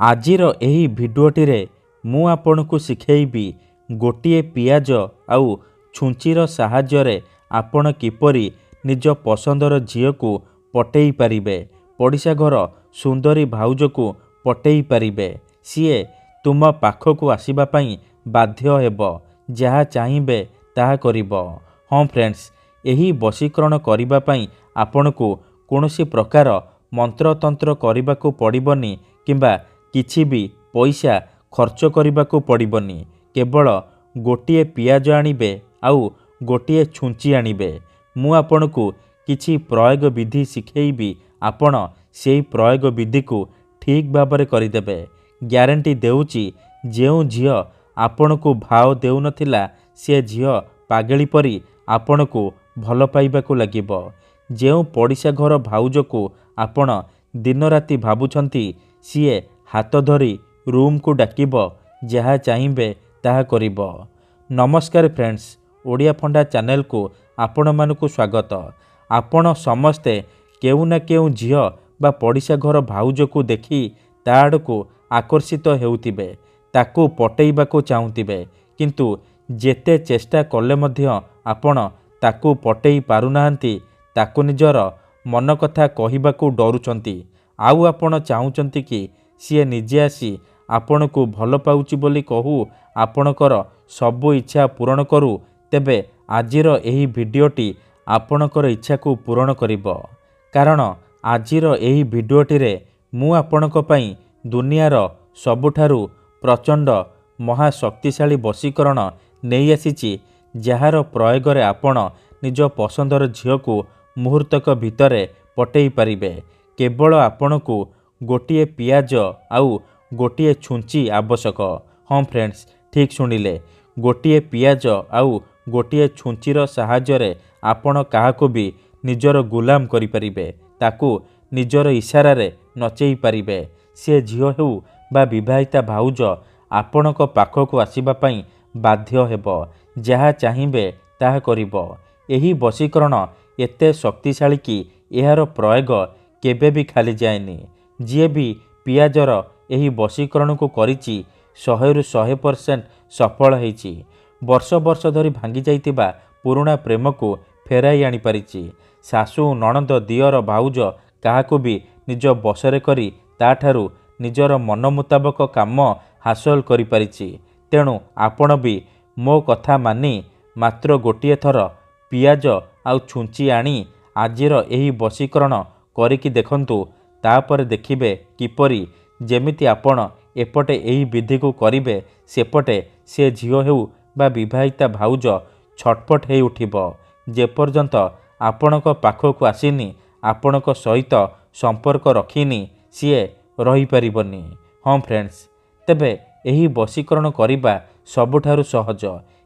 आजिर एही भिडियोटी रे मु आपनकु शिखेइबी गोटिए पियाज आउ छुंचीर साहाय्य आपण किपरि निज पसंदर झील को पटेई पारिबे। पड़िशा घर सुंदरी भाउज को पटेई पारिबे। सीए तुम पाखकु आसीबा पई बाध्य हेब। जहा चाहिबे ताहा करिब। हाँ फ्रेंड्स, एही वशीकरण करिबा पई आपनकु कोनोसी प्रकार मंत्रतंत्र करिबाकु पड़िबनी किंबा किछि भी पैसा खर्च करिबाकु पड़िबनी। केवल गोटिए पियाज आनिबे आउ गोटिए छुंची आनिबे। मु आपनकु किछि प्रयोग विधि शिखेइबी। आपण सेई प्रयोग विधि को ठीक भाबरे करिदेबे। ग्यारंटी देउची जेउ झियो आपनकु भाव देउ नथिला से झियो पागेली परी आपनकु भल पाइबाकु लागिबो। जेउ पड़िशा घर भाउज को आपण दिन राति भाबुछंती सीए हाथ धरी रूम को डाकिब। जहा चाहिबे ताहा करिब। नमस्कार फ्रेंड्स, ओडिया फंडा चैनल को आपण मानकु स्वागत। आपण समस्ते केउ ना केउ झियो बा पड़िशा घर भाउज को देखी ता आड़कु आकर्षित हेउतिबे, ताकू पटेइबाकु चाहुतिबे, किंतु जेते चेष्टा कले मध्य आपण ताकू पटेई पारुनाहांती। ताकू निजर मन कथा कहिबाकु डरुचंती। आउ आपण चाहुचंती कि सीए निजे आसी आपनकु भल पाउची बोली कहू आपणकर सबु इच्छा पूरण करू। तेबे आजिर एही भिडियोटी आपणकर इच्छा को पूरण करिब। कारण आजिर एही भिडियोटी रे मु आपणक पई दुनियार सबुठारु प्रचंड महाशक्तिशाली वशीकरण नहीं आसीची। जार प्रयोग रे आपण निज पसंदर झियो को मुहूर्तक भितरे पटेई पारिबे। केवल आपणकु गोटिए पियाज आउ गोटिए छुंची आवश्यक। हाँ फ्रेंड्स, ठीक शुणिले, गोटिए पियाज आउ गोटिए छुंचीर साहाय्य आपण काहाको भी निजर गुलाम करि परिबे। ताकू निजर इशारा रे नचेई पारिबे। से झियो हेउ बा विवाहिता भाउज आपणक पाखकु आसीबा पई बाध्य हेब। जहा चाहिबे ताहा करिब। एही वशीकरण एते शक्तिशाली कि एहार प्रयोग केबे भी खाली जाएनी। जी भी पियाजर एही वशीकरण को करिची 100% सफल होईची। वर्ष वर्ष धरी भांगी जाइतिबा पुराणा प्रेम को फेराई आनी पारिची। सासू नणंद दियर भाउज काहाको भी निज बसरे करी ताठारू निजर मन मुताबक काम हासिल करि पारिची। तेणु आपण भी मो कथा मानी मात्र गोटिए थर पियाज आउ छुंची आनी आजिर एही वशीकरण करिकी देखंतु। तापर देखिबे किपरि जेमिति आपण एपटे एही विधि को करिबे सेपटे से झियो हेउ बा विवाहिता भाउज छटपट हेइ उठिबो। जेपर्यंत आपणक पाखकु आसीनी, आपणक सहित संपर्क रखिनी, सीए रही पारिबनी। हाँ फ्रेंड्स, तेबे एही वशीकरण करिबा सबुठारु सहज।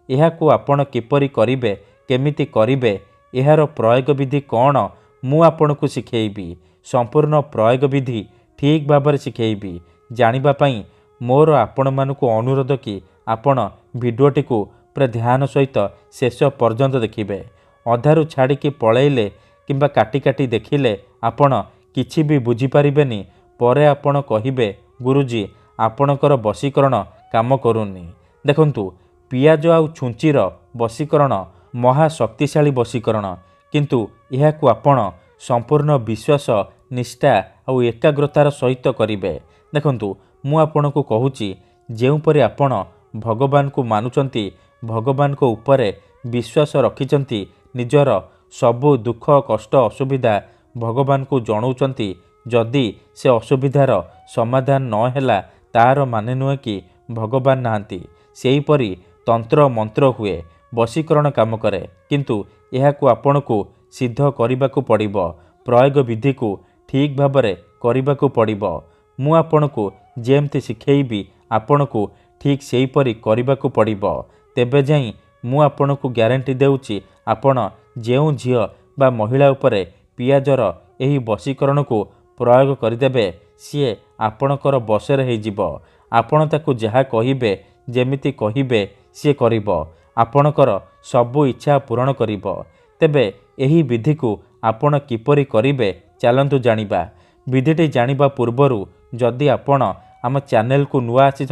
एहाकु आपण किपरि करिबे, केमिति करिबे, एहार प्रयोग विधि कौन मु आपणकु शिखेइबी। संपूर्ण प्रयोग विधि ठीक भाबरे शिखेइबी। जानिबा पई मोर आपण मानकु अनुरोध कि आपण भिडियोटी को पूरा ध्यान सहित शेष पर्यंत देखिबे। अधारु छाड़िकी पळेइले किंबा काटी काटी देखिले आपण किछि भी बुझी पारिबेनी। परे आपण कहिबे गुरुजी आपणकर वशीकरण काम करूनी। देखंतु, पियाज आउ छुंचीर वशीकरण महाशक्तिशाली वशीकरण, किंतु एहाकु आपण संपूर्ण विश्वास निष्ठा आउ एकाग्रतार सहित करिबे। देखंतु, मु आपणकु कहूची जेउपरि आपण भगवान को मानुचंती, भगवान को उपरे विश्वास रखिचंती, निजर सबु दुख कष्ट असुविधा भगवान को जणाउचंती, जदि से असुविधार समाधान न हेला तार माने नुहे कि भगवान नाहांती। सेहीपरि तंत्र मंत्र हुए, वशीकरण काम करे, किंतु एहाकु आपणकु सिद्ध करिबाकु पड़िबो। प्रयोग विधि को ठीक भाबरे करिबाकु पड़िबो। मु आपणकु जेमति शिखेइबी आपणकु ठीक सेहीपरि करिबाकु पड़िबो। तेबे जाई मु आपणकु ग्यारंटी देउची आपण जेउ झियो बा महिला उपरे पियाजर एही वशीकरण को प्रयोग करिदेबे, सीए आपणकर बसरे हेइ जिवो। आपण ताकु जहा कहिबे, जेमिति कहिबे, सीए करिबो। आपणकर सबु इच्छा पूरण करिबो। तेबे एही विधि को आपण किपरि करिबे, चलंतु जानिबा। विधिटी जानिबा पूर्वरु जदि आपण आम चैनल को नुआ आसी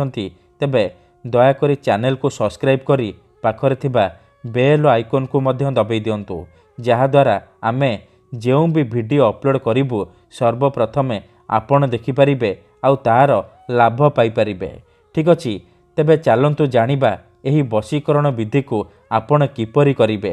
तेबे दयाकोरी चैनल को सब्सक्राइब करी पाखरे थिबा बेल आइकन को मध्य दबाई दिंतु जहाद्वारा आमे जो भी वीडियो अपलोड करूँ सर्वप्रथमे आपण देखिपारे आउ तार लाभ पाइपारे। ठीक अच्छे तेबे चलतु जानिबा एही वशीकरण विधि को आपण किपरि करिवे।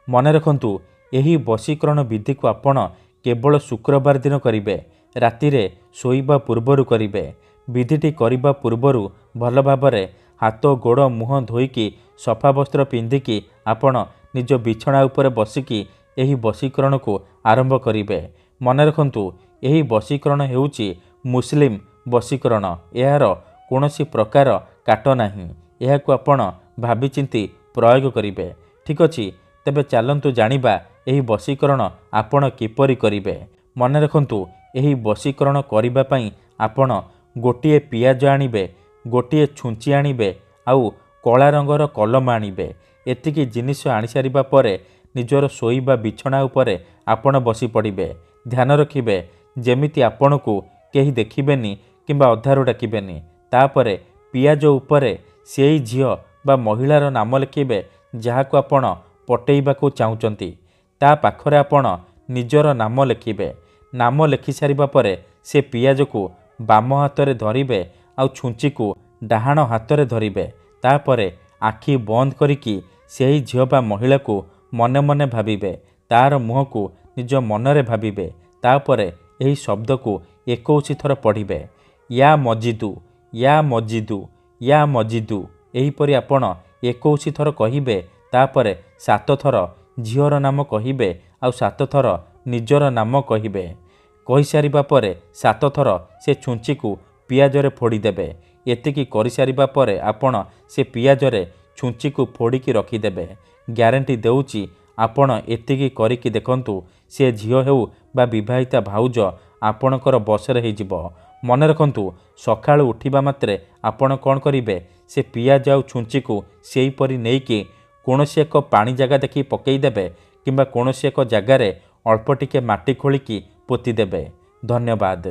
मन रखंतु एही वशीकरण विधि को आपण केवल शुक्रवार दिन करिवे, रातिरे शोइबा पूर्वरु करिवे। विधिटी करिबा पूर्वरु भल भाबरे हाथ गोड़ मुह धोईकी सफा वस्त्र पिंधिकी आपण निज बिछଣା उपरे बसिकी एही वशीकरण को आरंभ करिवे। मन रखंतु एही वशीकरण हेउची मुस्लिम वशीकरण, यार कोनोसी प्रकार काट नाही, एहाकु आपण भाबी चिंती प्रयोग करिवे। ठीक अछि तेबे चलंतु जानिबा एही वशीकरण आपण किपरि करिवे। मन रखंतु एही वशीकरण करिबा पई आपण गोटिए पियाज आनिबे, गोटिए छुंची आनिबे आउ कला रंगर कलम आनिबे। एतिकी जिनिस आनि सारिबा परे निजर शोइबा बिछଣା उपरे आपण बसी पड़िबे। ध्यान रखिबे जेमिति आपणकु केही देखिबेनी किंबा अधारु डाकिबेनी। तापरे पियाज उपरे सेई झियो बा महिलार नाम लिखिबे जहाको आपण पटेइबाकू चाहुचंती। ता पाखरे आपण निजर नाम लिखिबे। नाम लिखि सारिबा परे से पियाज को बाम हाथ में धरिबे आउ छुंची को डाहाण हाथ में धरिबे। तापरे आखि बंद करिकी सेही झियो बा महिला को मने मने भाबिबे, तार मुह को निज मनरे भाबिबे। तापरे एही शब्द को 21 थर पढ़िबे, या मजिदु या मजिदु या मजिदु। एहीपरि आपण 21 थर कहिबे। तापरे 7 थर झियोर नाम कहिबे आउ 7 थर निजर नाम कहिबे। कहि सारिबा परे 7 थर से छुंची को पियाजरे फोड़ी देबे। एतिकी करि सारिबा परे आपण से पियाजरे छुंची को फोड़िकी रखिदेबे। ग्यारंटी देउची आपण एतिकी करिकी देखंतु से झियो हेउ बा विवाहिता भाउज आपणकर बसरे हेजिबो। मन रखंतु सकाळु उठिबा मात्रे आपण कोन करिवे, से पियाज आउ छुंची को सेही परि नेइकी कोनोसी एक पानी जगह देखि पकेई देबे किंबा कोनोसी एक जगार अल्प टिके माटी खोलिकी पोती देबे। धन्यवाद।